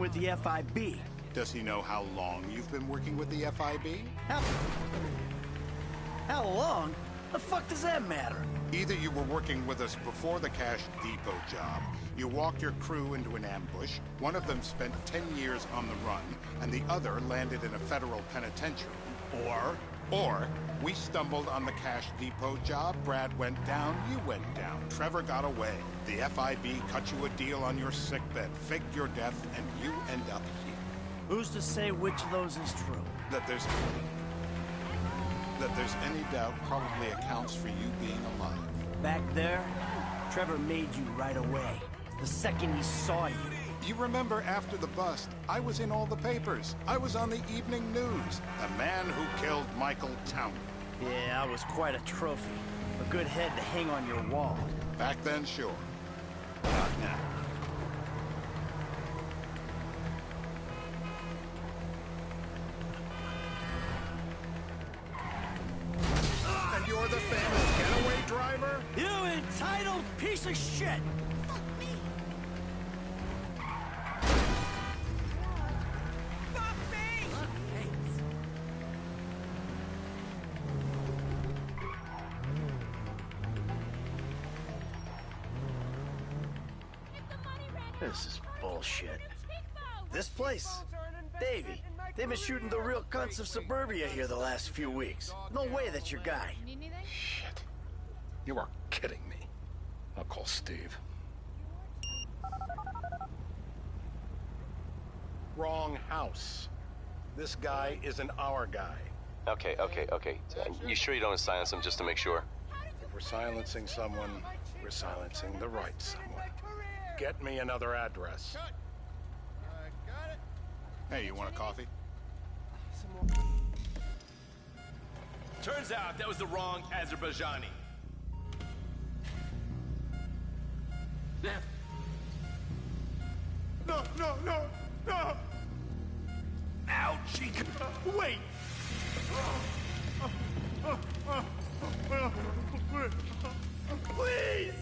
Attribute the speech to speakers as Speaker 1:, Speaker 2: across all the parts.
Speaker 1: with the FIB.
Speaker 2: Does he know how long you've been working with the FIB?
Speaker 1: How long? The fuck does that matter?
Speaker 2: Either you were working with us before the Cash Depot job, you walked your crew into an ambush, one of them spent 10 years on the run, and the other landed in a federal penitentiary. Or we stumbled on the Cash Depot job, Brad went down, you went down, Trevor got away. The FIB cut you a deal on your sickbed, faked your death, and you end up here.
Speaker 1: Who's to say which of those is true?
Speaker 2: That there's any doubt probably accounts for you being alive.
Speaker 1: Back there, Trevor made you right away. The second he saw you.
Speaker 2: You remember after the bust, I was in all the papers. I was on the evening news. The man who killed Michael Townley.
Speaker 1: Yeah, I was quite a trophy. A good head to hang on your wall.
Speaker 2: Back then, sure. Not now. And you're the famous getaway driver?
Speaker 1: You entitled piece of shit! This is bullshit. This place? Davey, they've been shooting the real cunts of suburbia here the last few weeks. No way that's your guy.
Speaker 3: Shit. You are kidding me. I'll call Steve. Wrong house. This guy isn't our guy.
Speaker 4: Okay. You sure you don't silence him just to make sure?
Speaker 3: If we're silencing someone, we're silencing the right someone. Get me another address.
Speaker 2: Hey, you want a coffee?
Speaker 5: Turns out that was the wrong Azerbaijani.
Speaker 2: No!
Speaker 5: Ouchie!
Speaker 2: Wait! Please!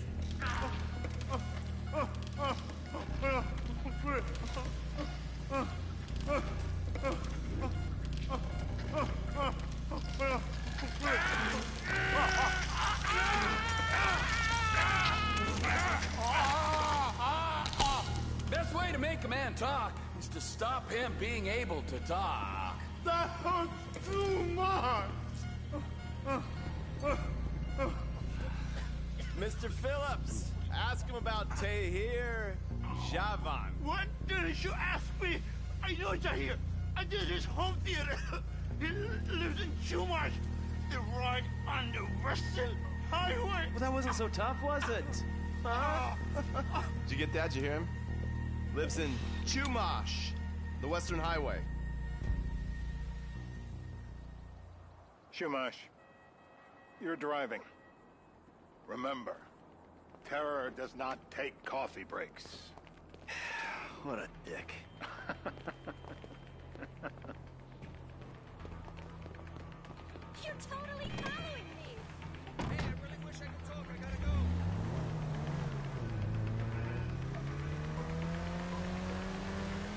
Speaker 6: Best way to make a man talk is to stop him being able to talk.
Speaker 2: That hurts too much!
Speaker 5: Mr. Phillips, ask him about Tahir Javan.
Speaker 7: What didn't you ask me? I know Tahir. I did his home theater. He lives in Chumash. They're right on the Western Highway.
Speaker 5: Well, that wasn't so tough, was it? Huh? Did you get that? Did you hear him? Lives in Chumash, the Western Highway.
Speaker 3: Shumash, you're driving. Remember, terror does not take coffee breaks.
Speaker 1: What a dick.
Speaker 8: You're totally following me!
Speaker 9: Hey, I really wish I could talk. I gotta go.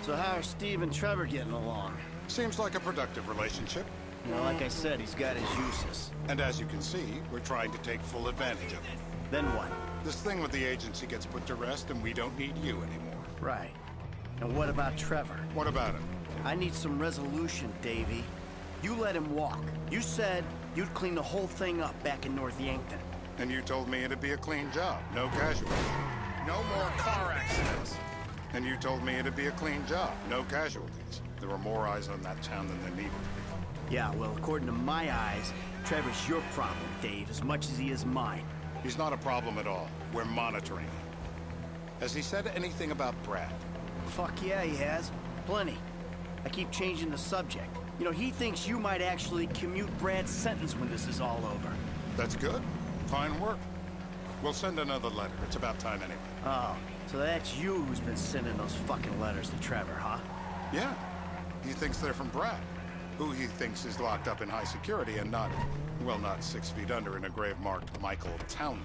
Speaker 1: So how are Steve and Trevor getting along?
Speaker 2: Seems like a productive relationship.
Speaker 1: You know, like I said, he's got his uses.
Speaker 2: And as you can see, we're trying to take full advantage of it.
Speaker 1: Then what?
Speaker 2: This thing with the agency gets put to rest and we don't need you anymore.
Speaker 1: Right. And what about Trevor?
Speaker 2: What about him?
Speaker 1: I need some resolution, Davey. You let him walk. You said you'd clean the whole thing up back in North Yankton.
Speaker 2: And you told me it'd be a clean job, no casualties.
Speaker 3: No more car accidents.
Speaker 2: And you told me it'd be a clean job, no casualties. There were more eyes on that town than there needed to be.
Speaker 1: Yeah, well, according to my eyes, Trevor's your problem, Dave, as much as he is mine.
Speaker 2: He's not a problem at all. We're monitoring him. Has he said anything about Brad?
Speaker 1: Fuck yeah, he has. Plenty. I keep changing the subject. You know, he thinks you might actually commute Brad's sentence when this is all over.
Speaker 2: That's good. Fine work. We'll send another letter. It's about time anyway.
Speaker 1: Oh, so that's you who's been sending those fucking letters to Trevor, huh?
Speaker 2: Yeah. He thinks they're from Brad, who he thinks is locked up in high security and not, well, not 6 feet under in a grave marked Michael Townley.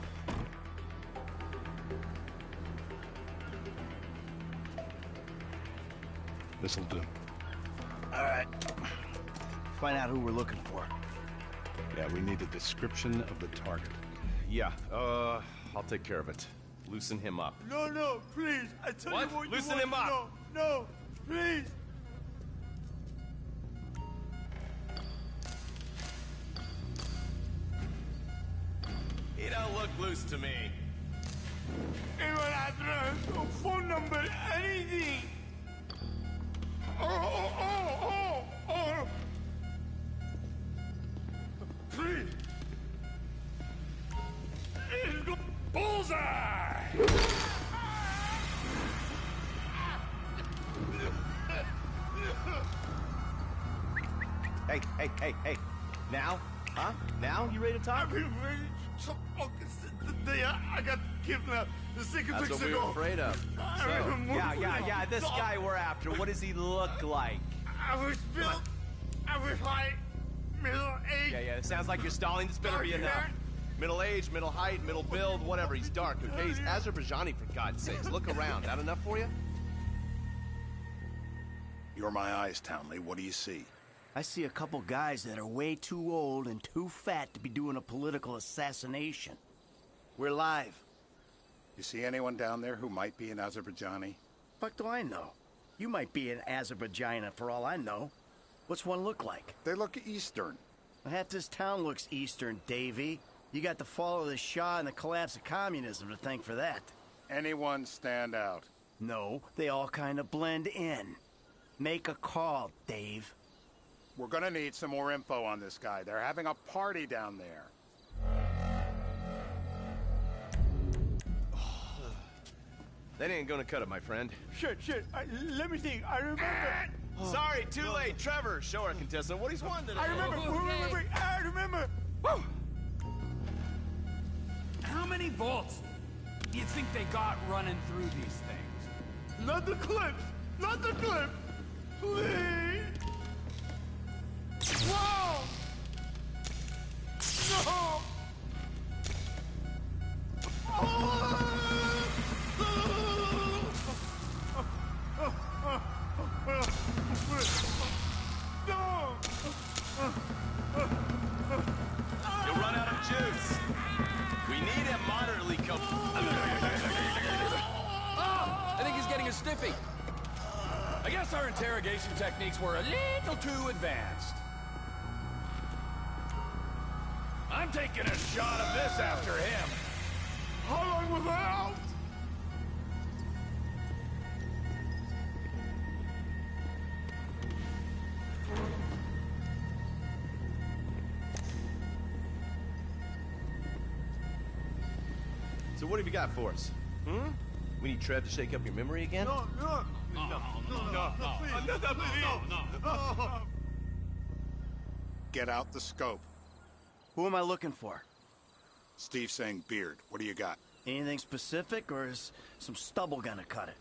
Speaker 3: This'll do.
Speaker 1: All right. Find out who we're looking for.
Speaker 3: Yeah, we need a description of the target.
Speaker 5: Yeah, I'll take care of it. Loosen him up.
Speaker 7: No, please. I tell
Speaker 5: What?
Speaker 7: you what
Speaker 5: Loosen
Speaker 7: you
Speaker 5: him
Speaker 7: want.
Speaker 5: up.
Speaker 7: No, please.
Speaker 5: He don't look loose to me.
Speaker 7: Email address, phone number, anything. Oh. Please.
Speaker 6: Bullseye!
Speaker 5: Hey. Now? Huh? Now? You ready to talk?
Speaker 7: I've been waiting so fucking since the day I got kidnapped 6
Speaker 5: That's
Speaker 7: weeks
Speaker 5: what we
Speaker 7: ago.
Speaker 5: were afraid of. So, yeah, this guy we're after, what does he look like?
Speaker 7: I was built. I was like middle-aged.
Speaker 5: Yeah, it sounds like you're stalling. This better be enough. Middle age, middle height, middle build, whatever. He's dark, okay? He's Azerbaijani, for God's sakes. Look around. That enough for you?
Speaker 2: You're my eyes, Townley. What do you see?
Speaker 1: I see a couple guys that are way too old and too fat to be doing a political assassination. We're live.
Speaker 2: You see anyone down there who might be an Azerbaijani?
Speaker 1: Fuck do I know? You might be an Azerbaijani for all I know. What's one look like?
Speaker 2: They look Eastern.
Speaker 1: Half this town looks Eastern, Davy. You got the fall of the Shah and the collapse of communism to thank for that.
Speaker 2: Anyone stand out?
Speaker 1: No, they all kind of blend in. Make a call, Dave.
Speaker 2: We're gonna need some more info on this guy. They're having a party down there.
Speaker 5: That ain't gonna cut it, my friend.
Speaker 7: Shit. Let me think. I remember.
Speaker 5: Sorry, too late. Trevor, show our contestant what he's won today.
Speaker 7: I remember. I remember. Woo!
Speaker 6: How many volts do you think they got running through these things?
Speaker 7: Not the clips. Please. Whoa! No! No!
Speaker 5: You'll run out of juice. We need him moderately
Speaker 6: I think he's getting a stiffy. I guess our interrogation techniques were a little too advanced. I'm taking a shot of this after him.
Speaker 7: How long was I out?
Speaker 5: So what have you got for us? We need Trev to shake up your memory again?
Speaker 7: No, please.
Speaker 2: Get out the scope.
Speaker 1: Who am I looking for?
Speaker 2: Steve's saying beard. What do you got?
Speaker 1: Anything specific, or is some stubble gonna cut it?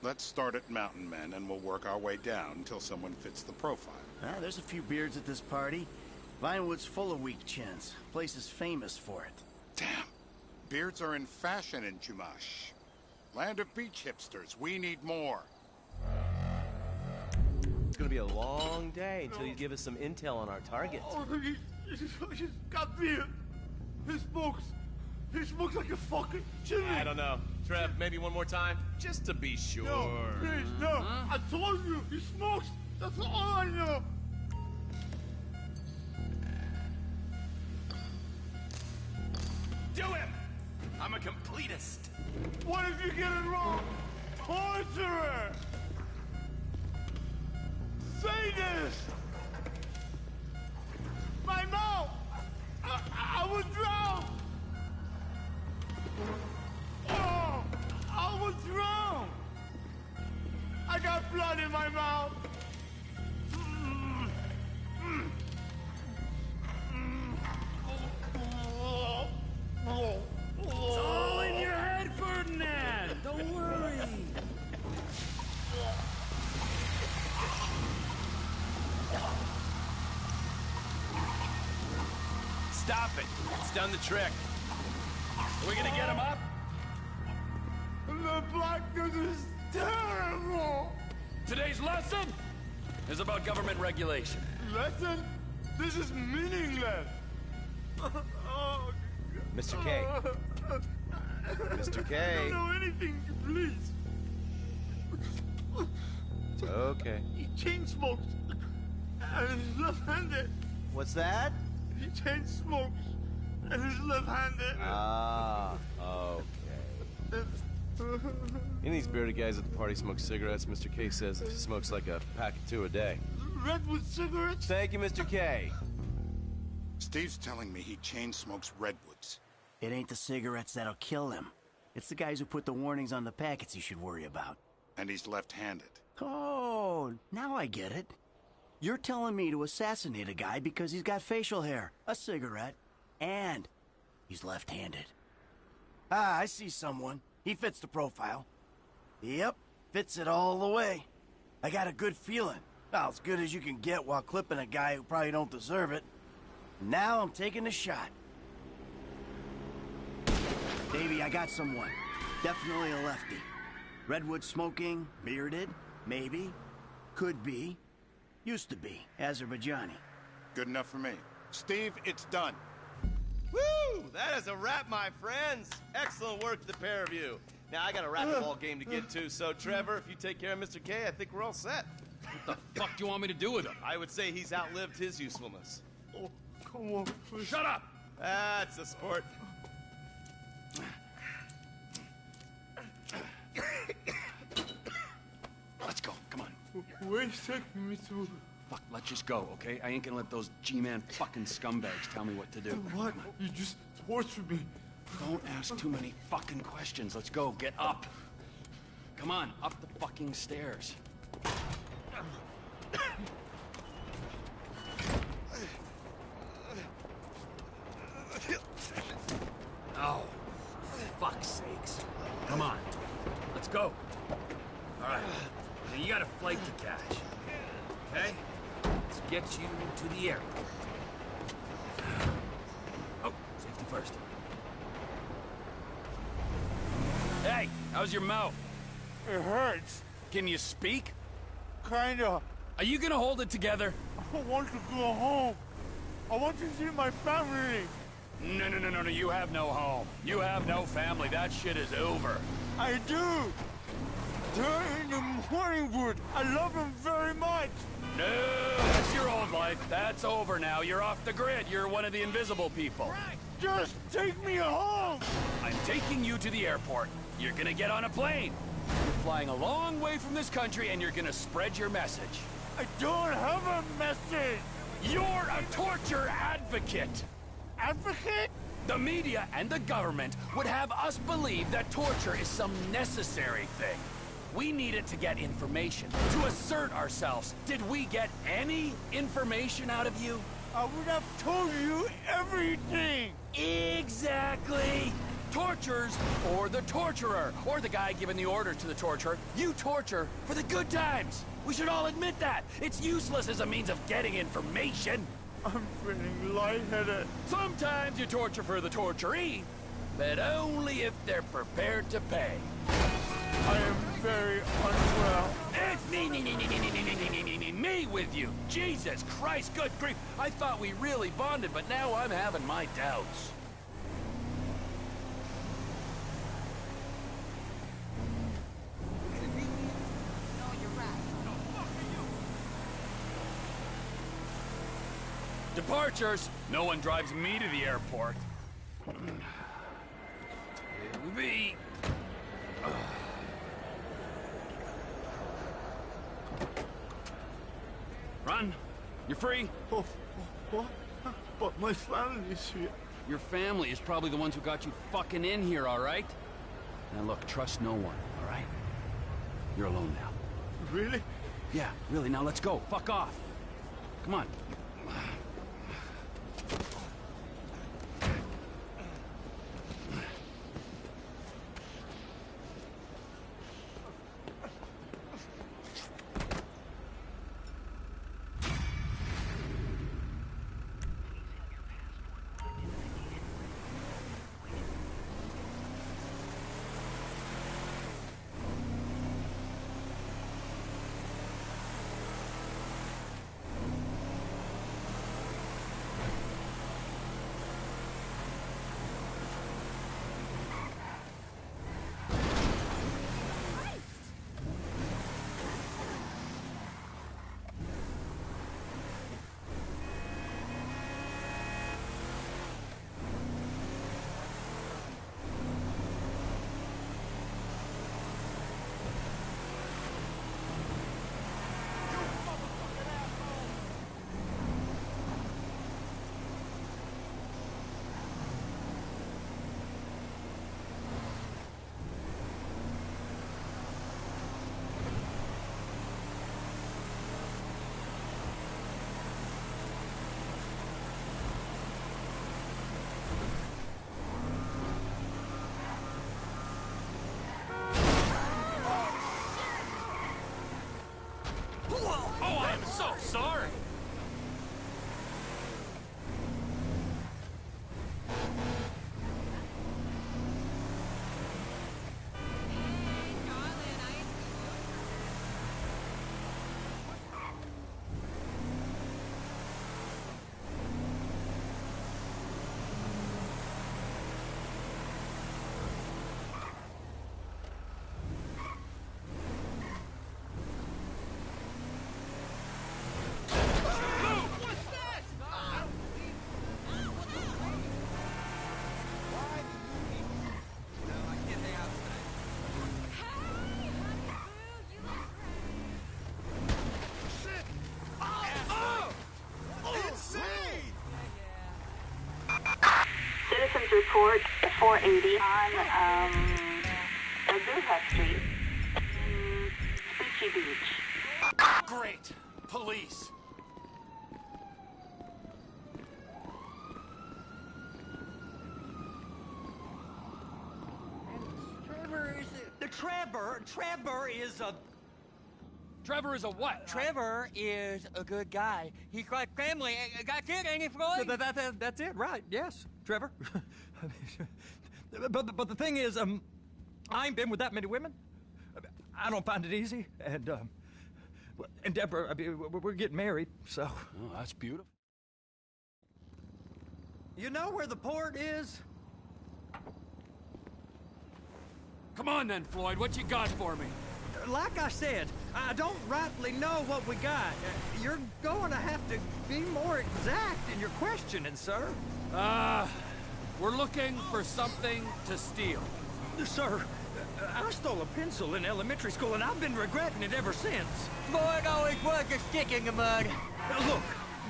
Speaker 2: Let's start at Mountain Men, and we'll work our way down until someone fits the profile.
Speaker 1: There's a few beards at this party. Vinewood's full of weak chins. Place is famous for it.
Speaker 2: Damn. Beards are in fashion in Chumash. Land of beach hipsters. We need more.
Speaker 5: It's gonna be a long day until you give us some intel on our target.
Speaker 7: Oh, he's got beard. He smokes like a fucking chimney.
Speaker 5: I don't know. Trev, maybe one more time? Just to be sure.
Speaker 7: No, please, no. I told you, he smokes. That's all I know.
Speaker 6: Do him! I'm a completist.
Speaker 7: What if you get it wrong? Torturer! Sadist! My mouth! I would drown! Oh! I would drown! I got blood in my mouth!
Speaker 6: It's all in your head, Ferdinand. Don't worry.
Speaker 5: Stop it. It's done the trick.
Speaker 6: Are we gonna get him up?
Speaker 7: The blackness is terrible!
Speaker 6: Today's lesson is about government regulation.
Speaker 7: Lesson? This is meaningless. Oh,
Speaker 5: Mr. K. Mr. K.
Speaker 7: I don't know anything, please.
Speaker 5: It's okay.
Speaker 7: He chain smokes. And he's left-handed.
Speaker 5: What's that?
Speaker 7: He chain smokes. And he's left-handed.
Speaker 5: Ah, okay. Any of these bearded guys at the party smoke cigarettes. Mr. K says he smokes like a pack of 2 a day.
Speaker 7: Redwood cigarettes?
Speaker 5: Thank you, Mr. K.
Speaker 2: Steve's telling me he chain smokes redwoods.
Speaker 1: It ain't the cigarettes that'll kill him. It's the guys who put the warnings on the packets he should worry about.
Speaker 2: And he's left-handed.
Speaker 1: Oh, now I get it. You're telling me to assassinate a guy because he's got facial hair, a cigarette, and he's left-handed. Ah, I see someone. He fits the profile. Yep, fits it all the way. I got a good feeling. Well, as good as you can get while clipping a guy who probably don't deserve it. Now I'm taking the shot. Baby, I got someone. Definitely a lefty. Redwood smoking, bearded, maybe, could be, used to be, Azerbaijani.
Speaker 2: Good enough for me. Steve, it's done.
Speaker 5: Woo! That is a wrap, my friends. Excellent work, the pair of you. Now, I got a racquetball game to get to, so Trevor, if you take care of Mr. K, I think we're all set.
Speaker 6: What the fuck do you want me to do with him?
Speaker 5: I would say he's outlived his usefulness.
Speaker 7: Oh, come on, please.
Speaker 6: Shut up!
Speaker 5: That's a sport.
Speaker 6: Let's go, come on.
Speaker 7: Wait a second, Mr.
Speaker 6: Fuck, let's just go, okay? I ain't gonna let those G-Man fucking scumbags tell me what to do.
Speaker 7: What? You just tortured me.
Speaker 6: Don't ask too many fucking questions. Let's go, get up. Come on, up the fucking stairs. Oh, for fuck's sakes. Come on, let's go. All right, now you got a flight to catch, okay? Let's get you to the airport. Oh, safety first. Hey, how's your mouth?
Speaker 7: It hurts.
Speaker 6: Can you speak?
Speaker 7: Kinda.
Speaker 6: Are you gonna hold it together?
Speaker 7: I want to go home. I want to see my family.
Speaker 6: No, you have no home. You have no family. That shit is over.
Speaker 7: I do. They're in the Morningwood. I love them very much.
Speaker 6: No, that's your old life. That's over now. You're off the grid. You're one of the invisible people.
Speaker 7: Just take me home.
Speaker 6: I'm taking you to the airport. You're gonna get on a plane. You're flying a long way from this country and you're gonna spread your message.
Speaker 7: I don't have a message.
Speaker 6: You're a torture advocate.
Speaker 7: Advocate?
Speaker 6: The media and the government would have us believe that torture is some necessary thing. We need it to get information, to assert ourselves. Did we get any information out of you?
Speaker 7: I would have told you everything.
Speaker 6: Exactly. Tortures, or the torturer, or the guy giving the orders to the torturer. You torture for the good times. We should all admit that. It's useless as a means of getting information.
Speaker 7: I'm feeling lightheaded.
Speaker 6: Sometimes you torture for the torturee, but only if they're prepared to pay.
Speaker 7: I am very unwell.
Speaker 6: It's me with you. Jesus Christ, good grief. I thought we really bonded, but now I'm having my doubts. Departures. No one drives me to the airport. It'll be... Run. You're free.
Speaker 7: Oh, what? But my family is here.
Speaker 6: Your family is probably the ones who got you fucking in here, all right? Now look, trust no one, all right? You're alone now.
Speaker 7: Really?
Speaker 6: Yeah, really. Now let's go. Fuck off. Come on. sorry.
Speaker 10: Citizens report 480 on Azuha Street, Beachy Beach.
Speaker 6: Great. Police.
Speaker 11: Trevor is a...
Speaker 6: Trevor is a what?
Speaker 11: Trevor is a good guy. He's got family. Got kid, ain't he, Floyd?
Speaker 12: That's it, right? Yes, Trevor. but the thing is, I ain't been with that many women. I don't find it easy, and Deborah, I mean, we're getting married, so.
Speaker 6: Oh, that's beautiful.
Speaker 12: You know where the port is?
Speaker 6: Come on then, Floyd. What you got for me?
Speaker 12: Like I said, I don't rightly know what we got. You're going to have to be more exact in your questioning, sir.
Speaker 6: We're looking for something to steal.
Speaker 12: Sir, I stole a pencil in elementary school, and I've been regretting it ever since.
Speaker 11: Floyd always was a stick in the mud.
Speaker 12: Look,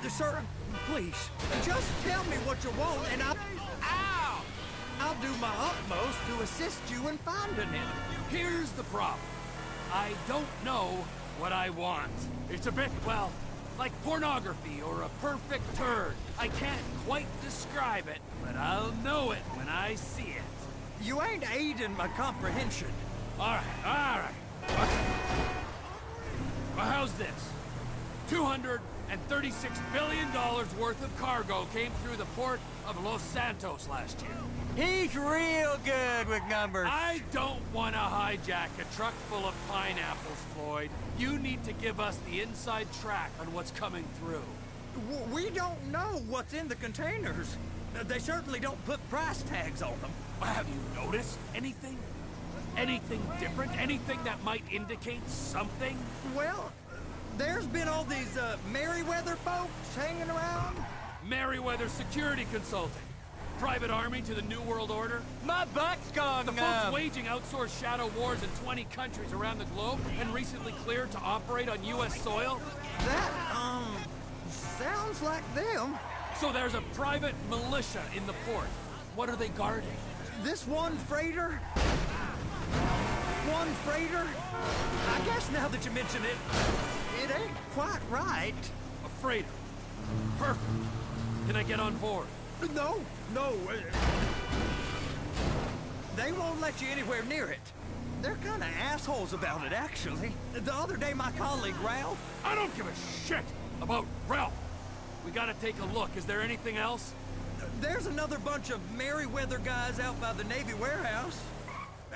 Speaker 12: sir, please, just tell me what you want, and I'll do my utmost to assist you in finding it.
Speaker 6: Here's the problem. I don't know what I want. It's a bit, well, like pornography or a perfect turd. I can't quite describe it, but I'll know it when I see it.
Speaker 12: You ain't aiding my comprehension.
Speaker 6: All right. Well, how's this? $236 billion worth of cargo came through the port of Los Santos last year.
Speaker 11: He's real good with numbers.
Speaker 6: I don't want to hijack a truck full of pineapples, Floyd. You need to give us the inside track on what's coming through.
Speaker 12: We don't know what's in the containers. They certainly don't put price tags on them.
Speaker 6: Have you noticed anything? Anything different? Anything that might indicate something?
Speaker 12: Well, there's been all these Merryweather folks hanging around.
Speaker 6: Merryweather Security Consulting. Private army to the New World Order?
Speaker 11: My butt's gone
Speaker 6: The folks waging outsourced shadow wars in 20 countries around the globe and recently cleared to operate on U.S. soil?
Speaker 12: That, sounds like them.
Speaker 6: So there's a private militia in the port. What are they guarding?
Speaker 12: This one freighter? I guess now that you mention it, it ain't quite right.
Speaker 6: A freighter. Perfect. Can I get on board?
Speaker 12: No. They won't let you anywhere near it. They're kind of assholes about it, actually. The other day, my colleague, Ralph...
Speaker 6: I don't give a shit about Ralph. We gotta take a look. Is there anything else?
Speaker 12: There's another bunch of Merryweather guys out by the Navy warehouse.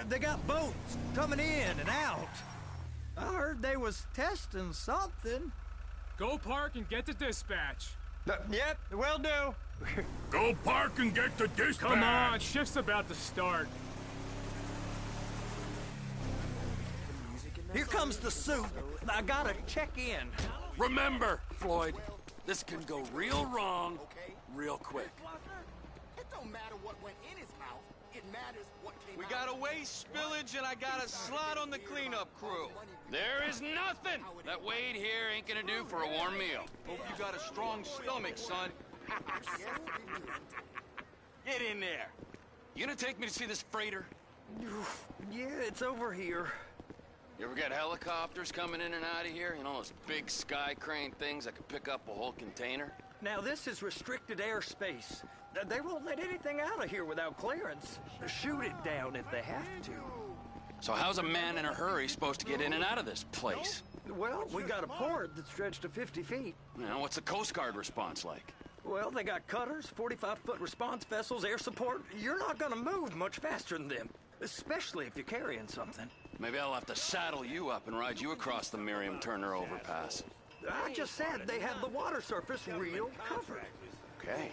Speaker 12: They got boats coming in and out. I heard they was testing something.
Speaker 13: Go park and get the dispatch.
Speaker 11: Yep, will do.
Speaker 6: Go park and get the dispatch.
Speaker 13: Come on, shift's about to start.
Speaker 12: Here comes the suit. I gotta check in.
Speaker 6: Remember, Floyd, this can go real wrong real quick.
Speaker 7: It don't matter what went in his mouth. It matters what came
Speaker 9: We
Speaker 7: out.
Speaker 9: got a waste spillage and I got a slot on the cleanup crew.
Speaker 14: There is nothing that Wade here ain't gonna do for a warm meal.
Speaker 9: Hope you got a strong stomach, son. Get in there.
Speaker 14: You gonna take me to see this freighter?
Speaker 12: Yeah, it's over here.
Speaker 14: You ever got helicopters coming in and out of here? You know, those big sky crane things that can pick up a whole container?
Speaker 12: Now, this is restricted airspace. They won't let anything out of here without clearance. Shoot it down if they have to.
Speaker 14: So how's a man in a hurry supposed to get in and out of this place?
Speaker 12: Well, we got a port that stretched to 50 feet.
Speaker 14: Now, what's the Coast Guard response like?
Speaker 12: Well, they got cutters, 45-foot response vessels, air support. You're not gonna move much faster than them, especially if you're carrying something.
Speaker 14: Maybe I'll have to saddle you up and ride you across the Miriam Turner overpass.
Speaker 12: I just said they have the water surface real covered.
Speaker 14: Okay.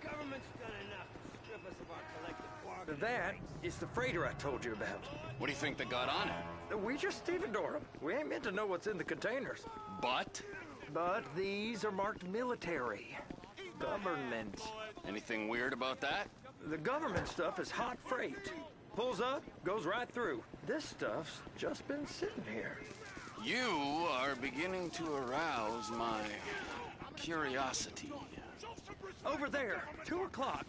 Speaker 7: Government's done enough to strip us of our collective bargaining
Speaker 12: That
Speaker 7: rights.
Speaker 12: is the freighter I told you about.
Speaker 14: What do you think they got on it?
Speaker 12: We just stevedore them. We ain't meant to know what's in the containers.
Speaker 14: But?
Speaker 12: But these are marked military. Government.
Speaker 14: Anything weird about that?
Speaker 12: The government stuff is hot freight. Pulls up, goes right through. This stuff's just been sitting here.
Speaker 14: You are beginning to arouse my curiosity.
Speaker 12: Over there, 2 o'clock.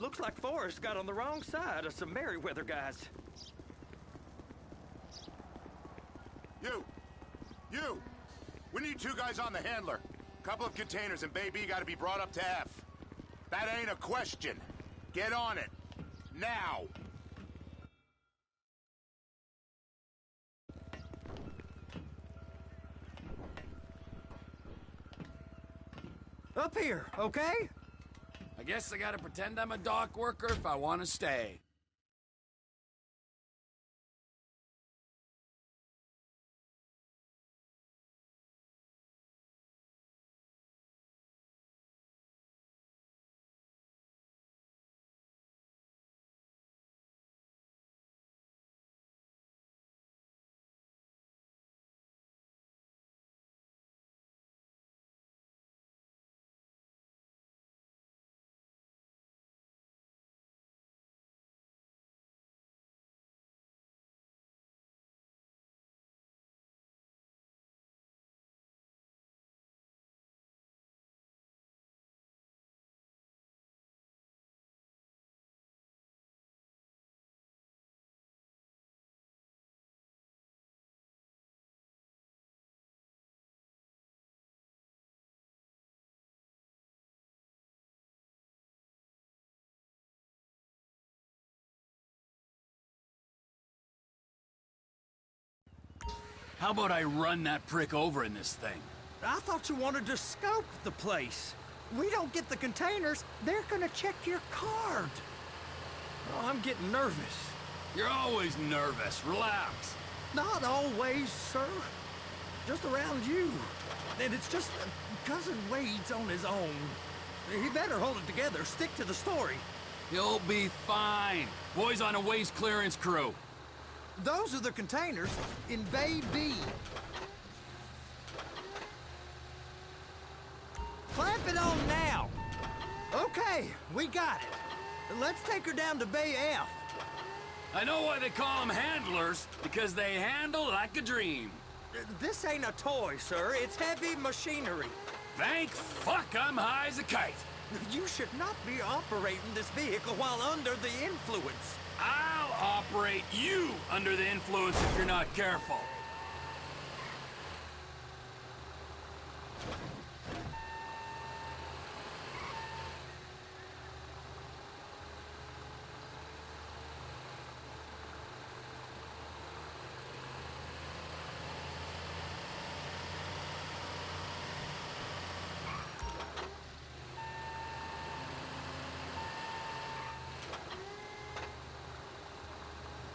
Speaker 12: Looks like Forrest got on the wrong side of some Merryweather guys.
Speaker 2: You! We need 2 guys on the handler. Couple of containers and Bay B gotta be brought up to F. That ain't a question. Get on it. Now!
Speaker 12: Up here, okay?
Speaker 6: I guess I gotta pretend I'm a dock worker if I want to stay. How about I run that prick over in this thing?
Speaker 12: I thought you wanted to scope the place. We don't get the containers, they're gonna check your card. Oh, I'm getting nervous.
Speaker 6: You're always nervous. Relax.
Speaker 12: Not always, sir. Just around you. And it's just Cousin Wade's on his own. He better hold it together, stick to the story.
Speaker 6: You'll be fine. Boys on a waste clearance crew.
Speaker 12: Those are the containers in Bay B. Clamp it on now. Okay, we got it. Let's take her down to Bay F.
Speaker 6: I know why they call them handlers, because they handle like a dream.
Speaker 12: This ain't a toy, sir. It's heavy machinery.
Speaker 6: Thank fuck I'm high as a kite.
Speaker 12: You should not be operating this vehicle while under the influence.
Speaker 6: I'll operate you under the influence if you're not careful.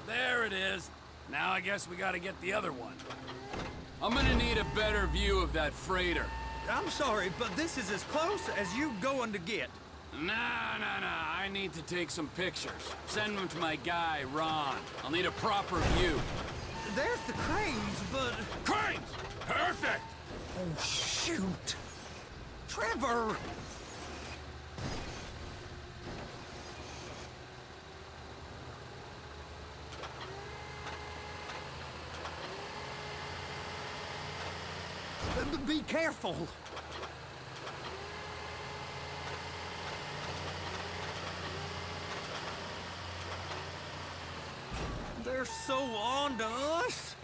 Speaker 6: There it is. Now I guess we gotta get the other one. I'm gonna need a better view of that freighter.
Speaker 12: I'm sorry, but this is as close as you going to get.
Speaker 6: Nah. I need to take some pictures. Send them to my guy, Ron. I'll need a proper view.
Speaker 12: There's the cranes, but...
Speaker 6: Cranes! Perfect!
Speaker 12: Oh, shoot! Trevor! Be careful! They're so on to us!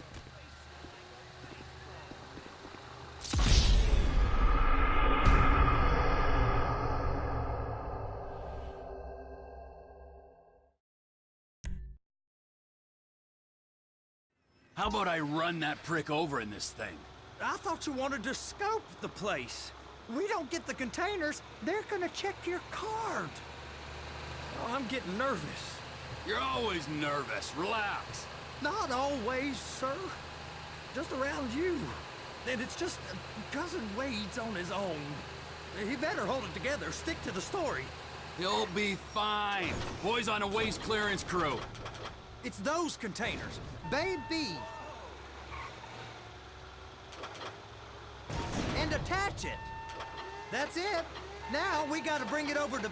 Speaker 6: How about I run that prick over in this thing?
Speaker 12: I thought you wanted to scope the place. We don't get the containers, they're gonna check your card. Oh, I'm getting nervous.
Speaker 6: You're always nervous. Relax.
Speaker 12: Not always, sir. Just around you. And it's just Cousin Wade's on his own. He better hold it together, stick to the story.
Speaker 6: He'll be fine. Boys on a waste clearance crew.
Speaker 12: It's those containers. Bay B. And attach it. That's it. Now we gotta bring it over to